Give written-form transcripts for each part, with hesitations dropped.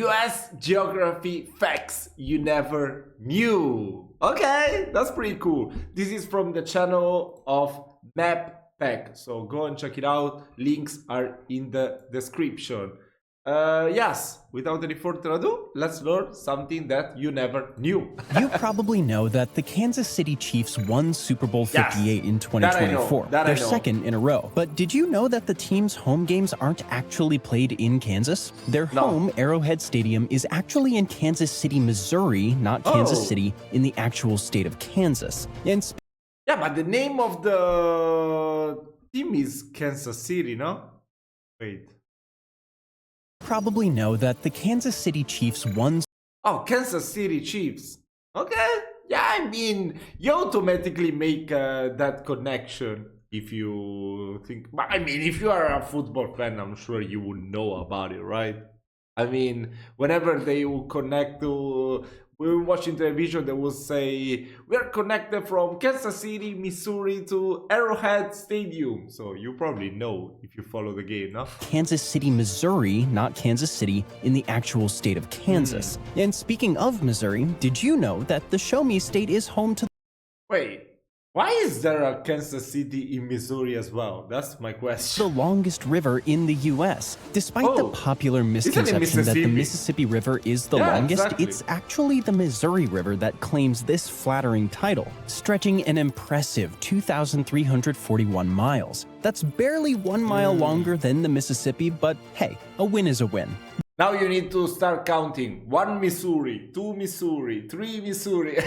US geography facts you never knew. Okay, that's pretty cool. This is from the channel of Map Pack, so go and check it out. Links are in the description. Yes, without any further ado, let's learn something that you never knew. You probably know that the Kansas City Chiefs won Super Bowl 58 in 2024, their second in a row. But did you know that the team's home games aren't actually played in Kansas? Their home, Arrowhead Stadium, is actually in Kansas City, Missouri, not Kansas City, in the actual state of Kansas. And yeah, but the name of the team is Kansas City, no? Wait. Probably know that the Kansas City Chiefs won. Oh, Kansas City Chiefs. Okay. Yeah, I mean, you automatically make that connection if you think. I mean, if you are a football fan, I'm sure you would know about it, right? I mean, whenever they will connect to, we were watching television, they will say, we're connected from Kansas City, Missouri to Arrowhead Stadium. So you probably know if you follow the game, no? Kansas City, Missouri, not Kansas City, in the actual state of Kansas. And speaking of Missouri, did you know that the Show Me State is home to... Wait. Why is there a Kansas City in Missouri as well? That's my question. The longest river in the U.S. Despite the popular misconception that the Mississippi River is the longest, it's actually the Missouri River that claims this flattering title, stretching an impressive 2,341 miles. That's barely 1 mile longer than the Mississippi, but hey, a win is a win. Now you need to start counting. 1 Missouri, 2 Missouri, 3 Missouri.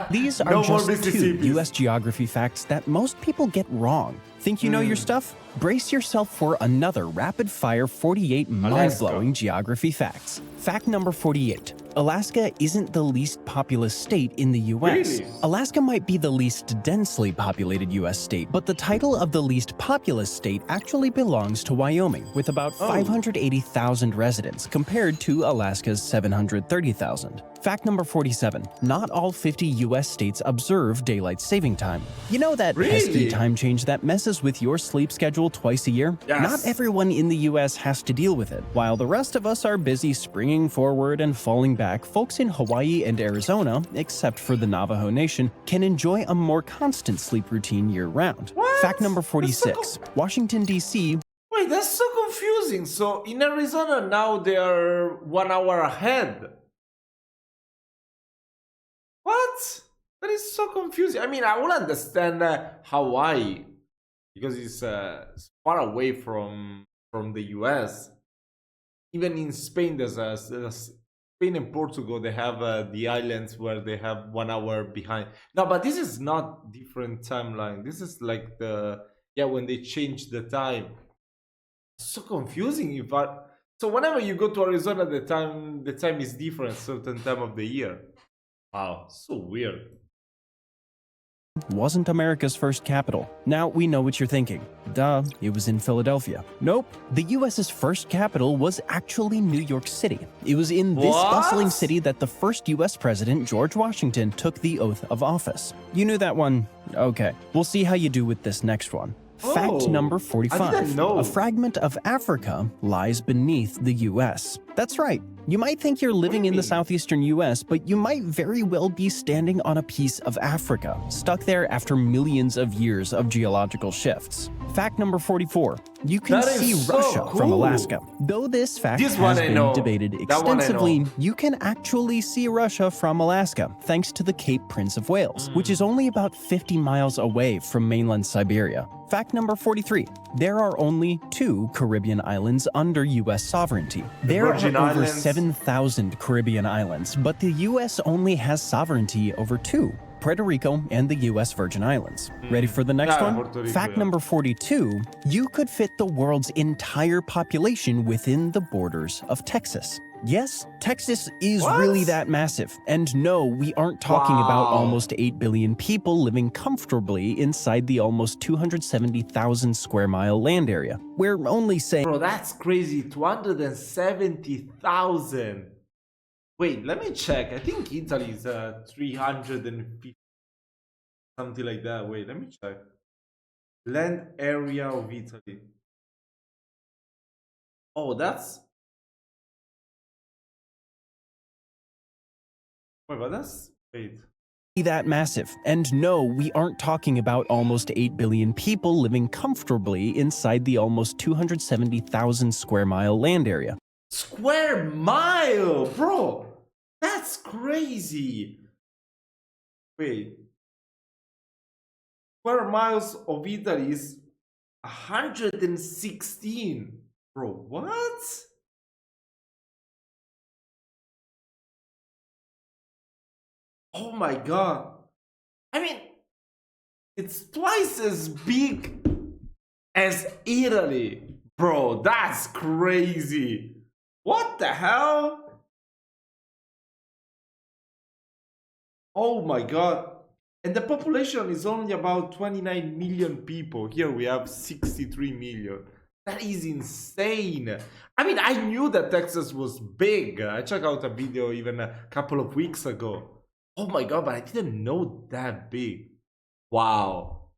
These are just 2 U.S. geography facts that most people get wrong. Think you know your stuff? Brace yourself for another rapid-fire 48 mind-blowing geography facts. Fact number 48. Alaska isn't the least populous state in the U.S. Really? Alaska might be the least densely populated U.S. state, but the title of the least populous state actually belongs to Wyoming, with about 580,000 residents compared to Alaska's 730,000. Fact number 47. Not all 50 U.S. states observe daylight saving time. You know that pesky time change that messes with your sleep schedule twice a year? Yes. Not everyone in the U.S. has to deal with it. While the rest of us are busy springing forward and falling back, folks in Hawaii and Arizona, except for the Navajo Nation, can enjoy a more constant sleep routine year-round. Fact number 46. Washington, D.C. Wait, that's so confusing. So in Arizona now they are 1 hour ahead. What? That is so confusing. I mean, I will understand Hawaii because it's far away from the US. Even in Spain, there's Spain and Portugal. They have the islands where they have 1 hour behind. No, but this is not different timeline. This is like when they change the time. So confusing. So whenever you go to Arizona, the time is different, certain time of the year. Wow, so weird. Wasn't America's first capital. Now we know what you're thinking. Duh, it was in Philadelphia. Nope, the US's first capital was actually New York City. It was in this bustling city that the first US president, George Washington, took the oath of office. You knew that one? Okay, we'll see how you do with this next one. Fact number 45. A fragment of Africa lies beneath the U.S. That's right. You might think you're living in the southeastern U.S., but you might very well be standing on a piece of Africa, stuck there after millions of years of geological shifts. Fact number 44. You can see Russia from Alaska. Though this fact has been debated extensively, you can actually see Russia from Alaska, thanks to the Cape Prince of Wales, which is only about 50 miles away from mainland Siberia. Fact number 43. There are only 2 Caribbean islands under U.S. sovereignty. There are over 7,000 Caribbean islands, but the U.S. only has sovereignty over 2. Puerto Rico and the U.S. Virgin Islands. Ready for the next one? Fact number 42, you could fit the world's entire population within the borders of Texas. Yes, Texas is really that massive. And no, we aren't talking about almost 8 billion people living comfortably inside the almost 270,000 square mile land area. We're only saying... Bro, that's crazy. 270,000. Wait, let me check. I think Italy is 350, something like that. Wait, let me check. Land area of Italy. Oh, that's Oh my god, that's wait. That massive. And no, we aren't talking about almost 8 billion people living comfortably inside the almost 270,000 square mile land area. Square mile, bro! That's crazy! Wait. Square miles of Italy is 116. Bro, what? Oh my god. I mean, it's twice as big as Italy. Bro, that's crazy. What the hell? Oh my god. And the population is only about 29 million people. Here we have 63 million. That is insane. I mean, I knew that Texas was big. I checked out a video even a couple of weeks ago. Oh my god, but I didn't know that big. Wow.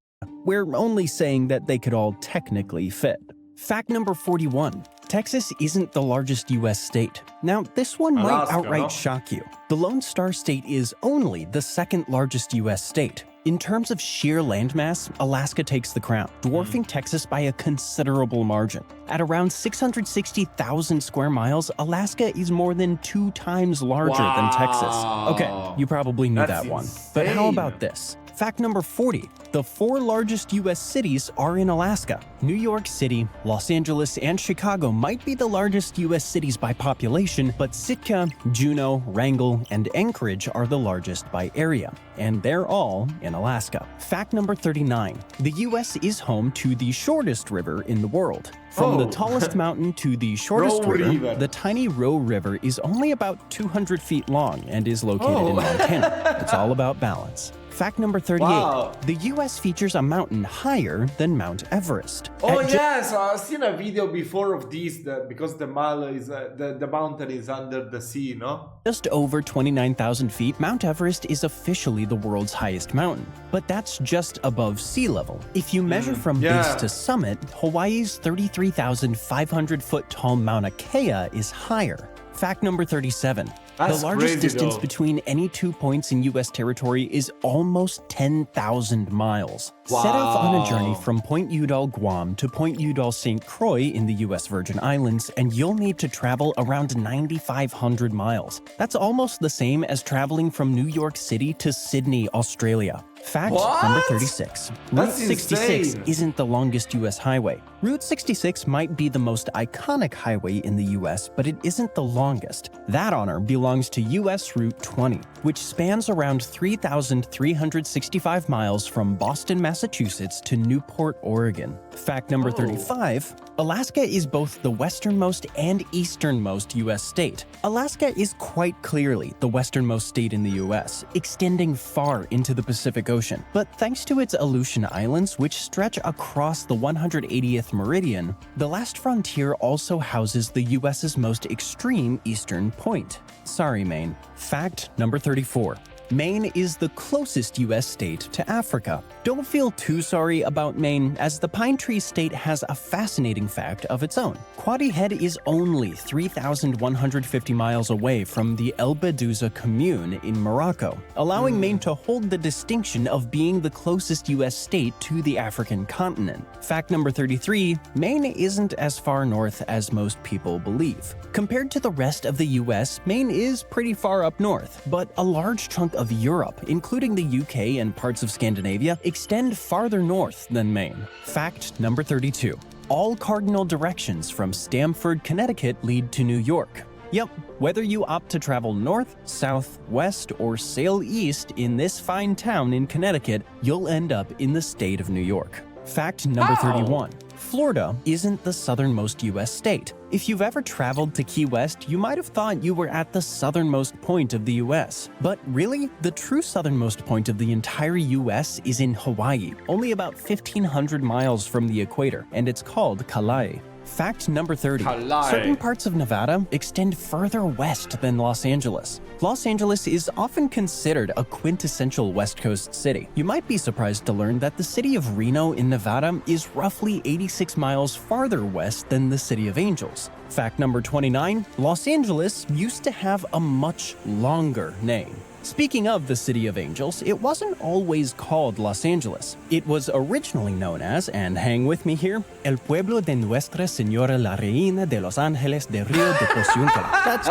We're only saying that they could all technically fit. Fact number 41. Texas isn't the largest U.S. state. Now, this one might Alaska, outright no? shock you. The Lone Star State is only the second largest U.S. state. In terms of sheer landmass, Alaska takes the crown, dwarfing Texas by a considerable margin. At around 660,000 square miles, Alaska is more than 2 times larger than Texas. Okay, you probably knew That's that one. But how insane. about this? Fact number 40. The 4 largest U.S. cities are in Alaska. New York City, Los Angeles, and Chicago might be the largest U.S. cities by population, but Sitka, Juneau, Wrangell, and Anchorage are the largest by area, and they're all in Alaska. Fact number 39. The U.S. is home to the shortest river in the world. From the tallest mountain to the shortest Roe River. the tiny Roe River is only about 200 feet long and is located in Montana. It's all about balance. Fact number 38. Wow. The U.S. features a mountain higher than Mount Everest. Oh At yes, I've seen a video before of this, because the mile is the mountain is under the sea, no? just over 29,000 feet, Mount Everest is officially the world's highest mountain. But that's just above sea level. If you measure from base to summit, Hawaii's 33,500 foot tall Mauna Kea is higher. Fact number 37. That's the largest crazy, distance though. between any 2 points in U.S. territory is almost 10,000 miles. Set off on a journey from Point Udall, Guam to Point Udall, St. Croix in the U.S. Virgin Islands, and you'll need to travel around 9,500 miles. That's almost the same as traveling from New York City to Sydney, Australia. Fact number 36. Route That's 66 insane. isn't the longest U.S. highway. Route 66 might be the most iconic highway in the U.S., but it isn't the longest. That honor belongs to U.S. Route 20, which spans around 3,365 miles from Boston, Massachusetts to Newport, Oregon. Fact number 35. Alaska is both the westernmost and easternmost U.S. state. Alaska is quite clearly the westernmost state in the U.S., extending far into the Pacific Ocean. But thanks to its Aleutian Islands, which stretch across the 180th meridian, the last frontier also houses the U.S.'s most extreme eastern point. Sorry, Maine. Fact number 34. Maine is the closest U.S. state to Africa. Don't feel too sorry about Maine, as the Pine Tree State has a fascinating fact of its own. Quoddy Head is only 3,150 miles away from the El Bedouza commune in Morocco, allowing Maine to hold the distinction of being the closest U.S. state to the African continent. Fact number 33, Maine isn't as far north as most people believe. Compared to the rest of the U.S., Maine is pretty far up north, but a large chunk of Europe, including the UK and parts of Scandinavia, extend farther north than Maine. Fact number 32. All cardinal directions from Stamford, Connecticut lead to New York. Yep, whether you opt to travel north, south, west, or sail east in this fine town in Connecticut, you'll end up in the state of New York. Fact number 31. Florida isn't the southernmost U.S. state. If you've ever traveled to Key West, you might have thought you were at the southernmost point of the U.S. But really, the true southernmost point of the entire U.S. is in Hawaii, only about 1,500 miles from the equator, and it's called Kalai. Fact number 30. Kalai. Certain parts of Nevada extend further west than Los Angeles. Los Angeles is often considered a quintessential West Coast city. You might be surprised to learn that the city of Reno in Nevada is roughly 86 miles farther west than the city of Angels. Fact number 29. Los Angeles used to have a much longer name. Speaking of the City of Angels, it wasn't always called Los Angeles. It was originally known as, and hang with me here, El Pueblo de Nuestra Señora la Reina de Los Ángeles de Río de Porciúncula. That's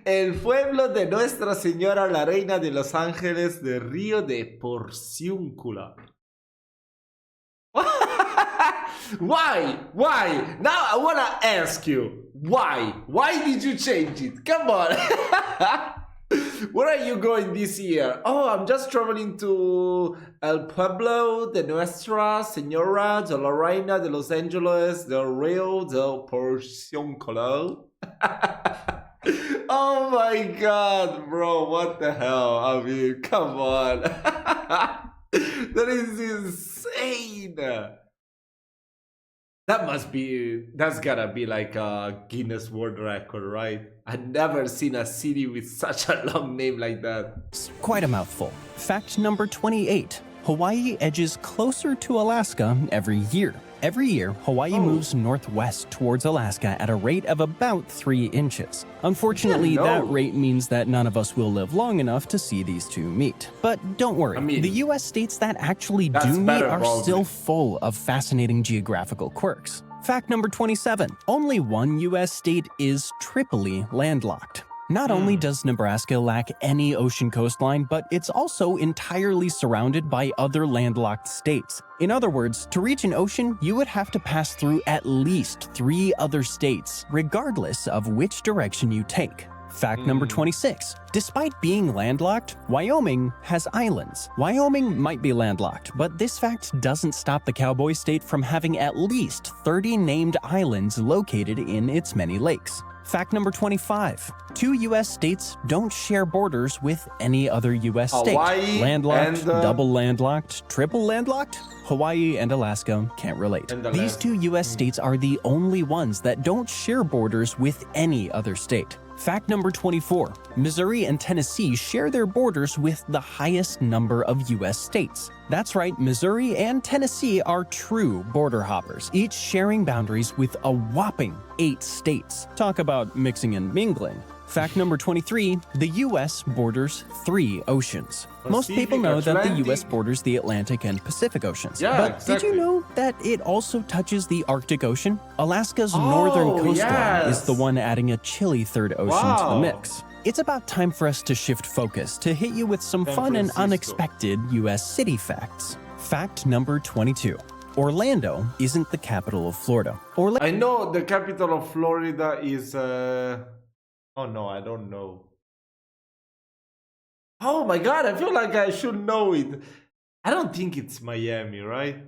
El pueblo de Nuestra Señora la Reina de Los Ángeles de Río de Porciúncula. Why? Why? Now I wanna ask you, why? Why did you change it? Come on. Where are you going this year? Oh, I'm just traveling to El Pueblo de Nuestra Señora de la Reina de Los Angeles de Rio de Porciúncula. Oh my god, bro, what the hell? I mean, come on. That is insane. That's gotta be like a Guinness World Record, right? I've never seen a city with such a long name like that. quite a mouthful. Fact number 28. Hawaii edges closer to Alaska every year. Every year, Hawaii moves northwest towards Alaska at a rate of about 3 inches. Unfortunately, that rate means that none of us will live long enough to see these two meet. But don't worry, the US states that actually do meet are still full of fascinating geographical quirks. Fact number 27. Only one US state is triply landlocked. Not only does Nebraska lack any ocean coastline, but it's also entirely surrounded by other landlocked states. In other words, to reach an ocean, you would have to pass through at least 3 other states, regardless of which direction you take. Fact number 26. Despite being landlocked, Wyoming has islands. Wyoming might be landlocked, but this fact doesn't stop the cowboy state from having at least 30 named islands located in its many lakes. Fact number 25. 2 US states don't share borders with any other US state. Hawaii landlocked, and, double landlocked, triple landlocked? Hawaii and Alaska can't relate. These 2 US states are the only ones that don't share borders with any other state. Fact number 24. Missouri and Tennessee share their borders with the highest number of US states. That's right, Missouri and Tennessee are true border hoppers, each sharing boundaries with a whopping 8 states. Talk about mixing and mingling. Fact number 23, the US borders 3 oceans. Most people know that the US borders the Atlantic and Pacific Oceans. But did you know that it also touches the Arctic Ocean? Alaska's northern coastline is the one adding a chilly third ocean to the mix. It's about time for us to shift focus to hit you with some fun and unexpected US city facts. Fact number 22. Orlando isn't the capital of Florida. I know the capital of Florida is oh no, I don't know. Oh my god, I feel like I should know it. I don't think it's Miami, right?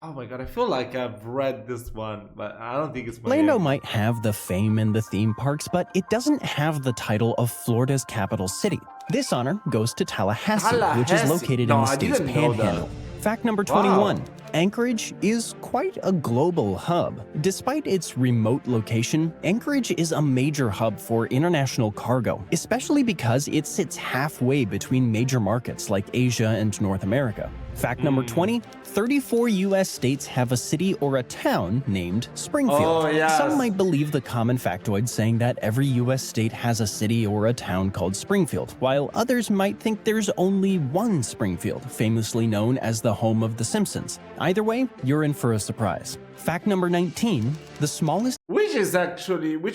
Oh my god, I feel like I've read this one, but I don't think it's Miami. Orlando might have the fame and the theme parks, but it doesn't have the title of Florida's capital city. This honor goes to Tallahassee, which is located in the state's panhandle. Fact number 21. Anchorage is quite a global hub. Despite its remote location, Anchorage is a major hub for international cargo, especially because it sits halfway between major markets like Asia and North America. Fact number 20, 34 US states have a city or a town named Springfield. Some might believe the common factoid saying that every US state has a city or a town called Springfield, while others might think there's only one Springfield, famously known as the home of The Simpsons. Either way, you're in for a surprise. Fact number 19, the smallest... Which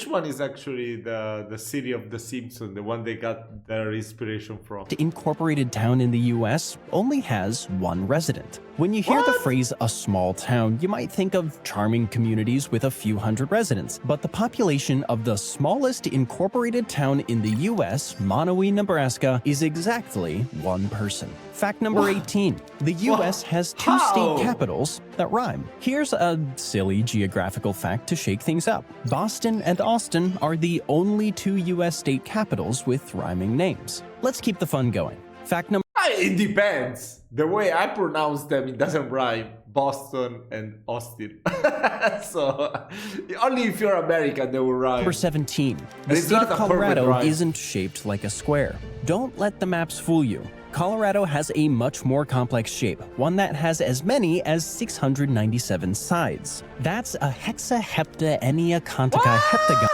one is actually the city of The Simpsons, the one they got their inspiration from? ...incorporated town in the US only has 1 resident. When you hear the phrase a small town, you might think of charming communities with a few hundred residents, but the population of the smallest incorporated town in the US, Monowi, Nebraska, is exactly 1 person. Fact number 18, the US has 2 state capitals that rhyme. Here's a silly geographical fact to shake things up. Boston and Austin are the only 2 US state capitals with rhyming names. Let's keep the fun going. Fact number... It depends. The way I pronounce them, it doesn't rhyme. Boston and Austin. So, only if you're American, they will rhyme. Number 17. The state of Colorado isn't shaped like a square. Don't let the maps fool you. Colorado has a much more complex shape, one that has as many as 697 sides. That's a hexaheptaenneacontica heptagon.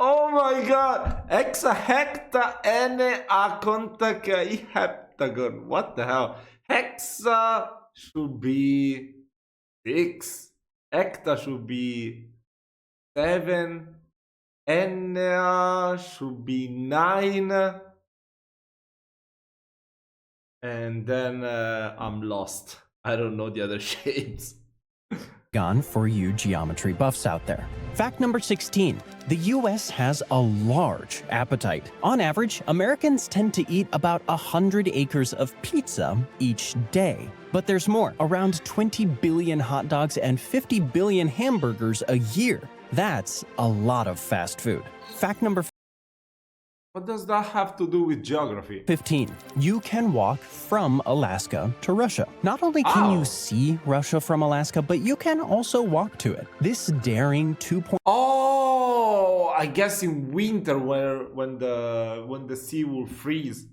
Oh my god! Hexahecta N a contact I heptagon. What the hell? Hexa should be 6. Hecta should be 7. N should be 9. And then I'm lost. I don't know the other shapes. Gone for you geometry buffs out there. Fact number 16. The US has a large appetite. On average, Americans tend to eat about 100 acres of pizza each day. But there's more. Around 20 billion hot dogs and 50 billion hamburgers a year. That's a lot of fast food. Fact number What does that have to do with geography? 15. You can walk from Alaska to Russia. Not only can you see Russia from Alaska, but you can also walk to it. This daring 2. Oh, I guess in winter when the sea will freeze,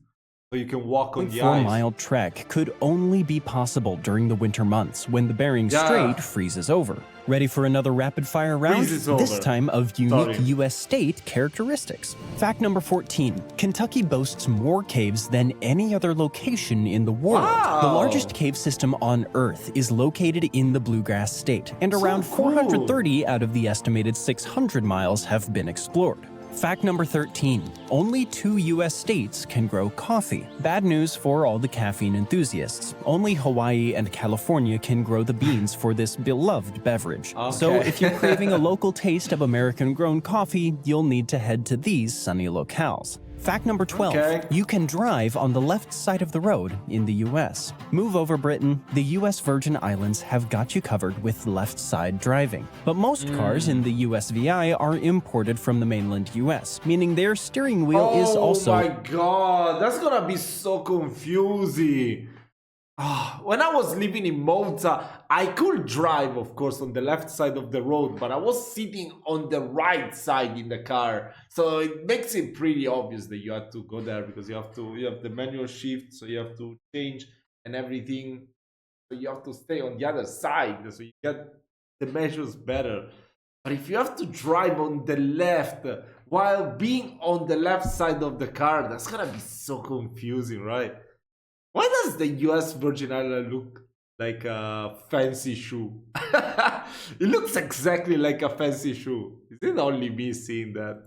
so you can walk on the ice. 4-mile trek could only be possible during the winter months when the Bering Strait freezes over. Ready for another rapid-fire round? This time of unique U.S. state characteristics. Fact number 14. Kentucky boasts more caves than any other location in the world. Wow. The largest cave system on Earth is located in the Bluegrass State, and around 430 out of the estimated 600 miles have been explored. Fact number 13. Only 2 U.S. states can grow coffee. Bad news for all the caffeine enthusiasts. Only Hawaii and California can grow the beans for this beloved beverage. Okay. So if you're craving a local taste of American-grown coffee, you'll need to head to these sunny locales. Fact number 12. Okay. You can drive on the left side of the road in the U.S. Move over, Britain. The U.S. Virgin Islands have got you covered with left side driving. But most cars in the USVI are imported from the mainland U.S., meaning their steering wheel is also... Oh my god, that's gonna be so confusing. When I was living in Malta, I could drive, of course, on the left side of the road, but I was sitting on the right side in the car. So it makes it pretty obvious that you have to go there because you have the manual shift, so you have to change and everything. So you have to stay on the other side, so you get the measures better. But if you have to drive on the left while being on the left side of the car, that's gonna be so confusing, right? Why does the US Virgin Island look like a fancy shoe? It looks exactly like a fancy shoe. Is it only me seeing that?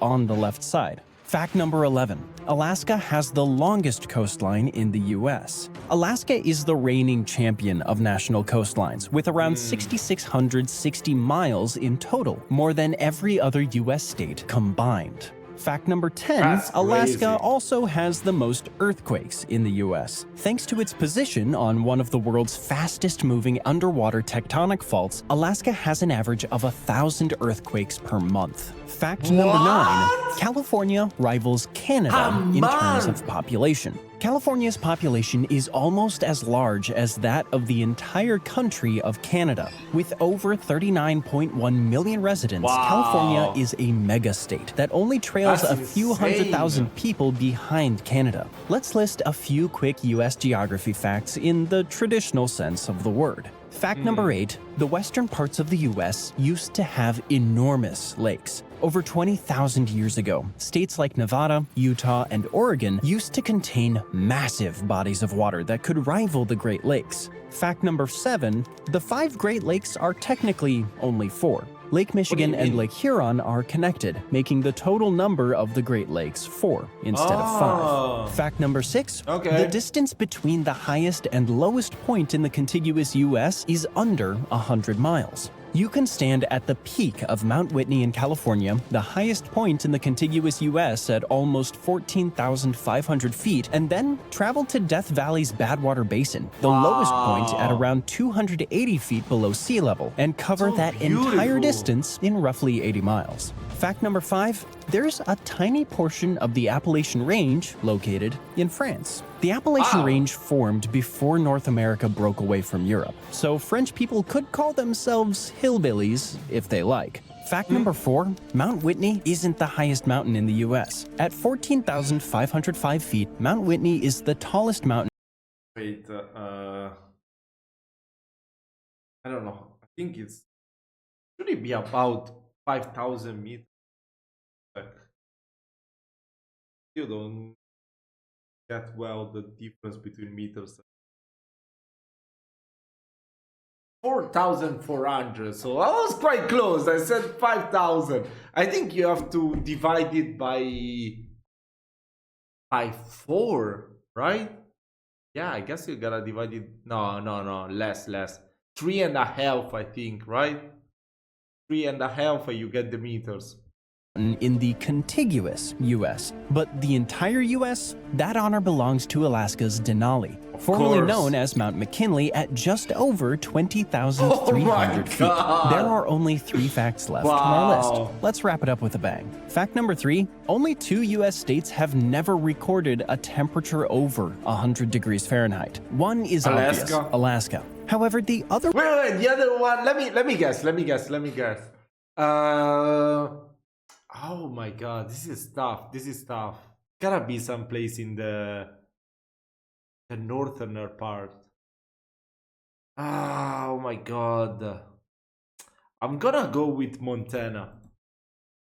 on the left side. Fact number 11. Alaska has the longest coastline in the U.S. Alaska is the reigning champion of national coastlines, with around 6,660 miles in total, more than every other U.S. state combined. Fact number 10, That's Alaska crazy. also has the most earthquakes in the U.S. Thanks to its position on one of the world's fastest moving underwater tectonic faults, Alaska has an average of 1,000 earthquakes per month. Fact number 9, California rivals Canada in terms of population. California's population is almost as large as that of the entire country of Canada. With over 39.1 million residents, California is a mega-state that only trails That's a few insane. 100,000 people behind Canada. Let's list a few quick U.S. geography facts in the traditional sense of the word. Fact number 8, the western parts of the U.S. used to have enormous lakes. Over 20,000 years ago, states like Nevada, Utah, and Oregon used to contain massive bodies of water that could rival the Great Lakes. Fact number 7, the 5 Great Lakes are technically only 4. Lake Michigan and Lake Huron are connected, making the total number of the Great Lakes 4 instead of 5. Fact number 6, the distance between the highest and lowest point in the contiguous U.S. is under 100 miles. You can stand at the peak of Mount Whitney in California, the highest point in the contiguous U.S. at almost 14,500 feet, and then travel to Death Valley's Badwater Basin, the lowest point at around 280 feet below sea level, and cover that entire distance in roughly 80 miles. Fact number 5, there's a tiny portion of the Appalachian Range located in France. The Appalachian Range formed before North America broke away from Europe, so French people could call themselves hillbillies if they like. Fact number 4, Mount Whitney isn't the highest mountain in the US. At 14,505 feet, Mount Whitney is the tallest mountain. Wait, I don't know. I think should it be about 5,000 meters? You don't get well the difference between meters. 4,400. So I was quite close. I said 5,000. I think you have to divide it by 4, right? Yeah, I guess you gotta divide it. No, less. 3.5, I think, right? 3.5, you get the meters. In the contiguous U.S., but the entire U.S., that honor belongs to Alaska's Denali, formerly known as Mount McKinley, at just over 20,300 feet. There are only 3 facts left on our list. Let's wrap it up with a bang. Fact number 3, only 2 U.S. states have never recorded a temperature over 100 degrees Fahrenheit. One is obvious, Alaska. However, the other... Wait, the other one, let me guess. Oh my god, this is tough. Gotta be someplace in the northern part. Oh my god. I'm gonna go with Montana.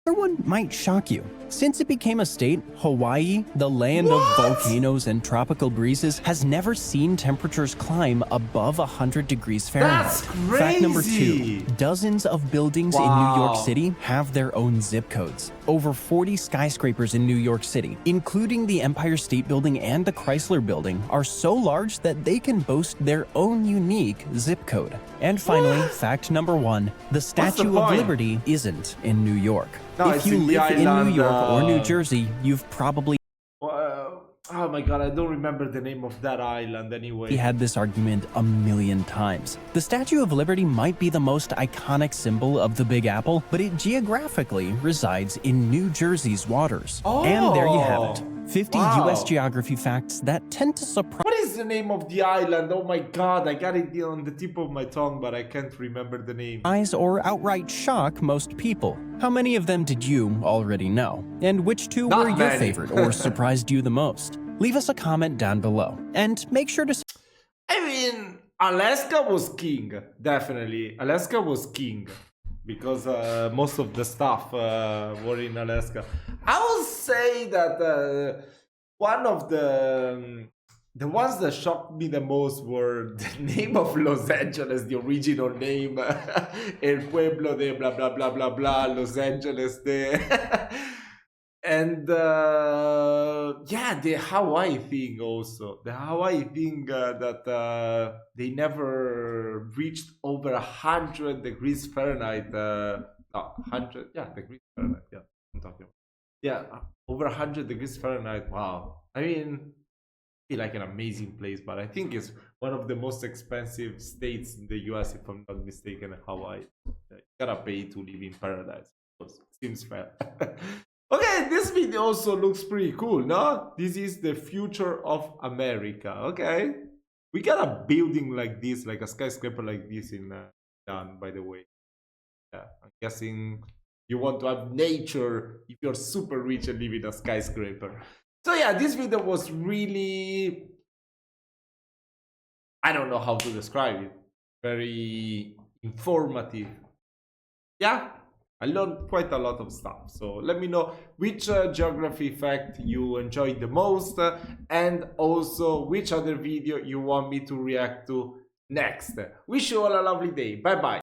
Another one might shock you. Since it became a state, Hawaii, the land of volcanoes and tropical breezes, has never seen temperatures climb above 100 degrees Fahrenheit. That's crazy. Fact number 2, dozens of buildings in New York City have their own zip codes. Over 40 skyscrapers in New York City, including the Empire State Building and the Chrysler Building, are so large that they can boast their own unique zip code. And finally, fact number 1, the Statue of Liberty isn't in New York. No, if you live in New York or New Jersey, you've probably... Oh my god, I don't remember the name of that island anyway. We had this argument a million times. The Statue of Liberty might be the most iconic symbol of the Big Apple, but it geographically resides in New Jersey's waters. And there you have it. 50 US geography facts that tend to surprise... What is the name of the island? Oh my god, I got it on the tip of my tongue, but I can't remember the name. ...or outright shock most people. How many of them did you already know? And which 2 were your favorite or surprised you the most? Leave us a comment down below. And make sure to... I mean, Alaska was king, definitely. Alaska was king. Because most of the stuff were in Alaska. I will say that one of the ones that shocked me the most were the name of Los Angeles, the original name, El Pueblo de blah blah blah blah blah, Los Angeles de, and yeah, the Hawaii thing also. The Hawaii thing that they never reached over 100 degrees Fahrenheit. 100, yeah, degrees Fahrenheit. Yeah, I'm talking about. Yeah, over 100 degrees Fahrenheit. Wow. I mean, it's like an amazing place, but I think it's one of the most expensive states in the US, if I'm not mistaken, Hawaii. You gotta pay to live in paradise. Seems fair. Okay, this video also looks pretty cool, no? This is the future of America, okay? We got a building like this, like a skyscraper like this in done, by the way. Yeah, I'm guessing you want to have nature if you're super rich and live in a skyscraper. So yeah, this video was really... I don't know how to describe it. Very informative. Yeah? I learned quite a lot of stuff, so let me know which geography fact you enjoyed the most and also which other video you want me to react to next. Wish you all a lovely day. Bye bye.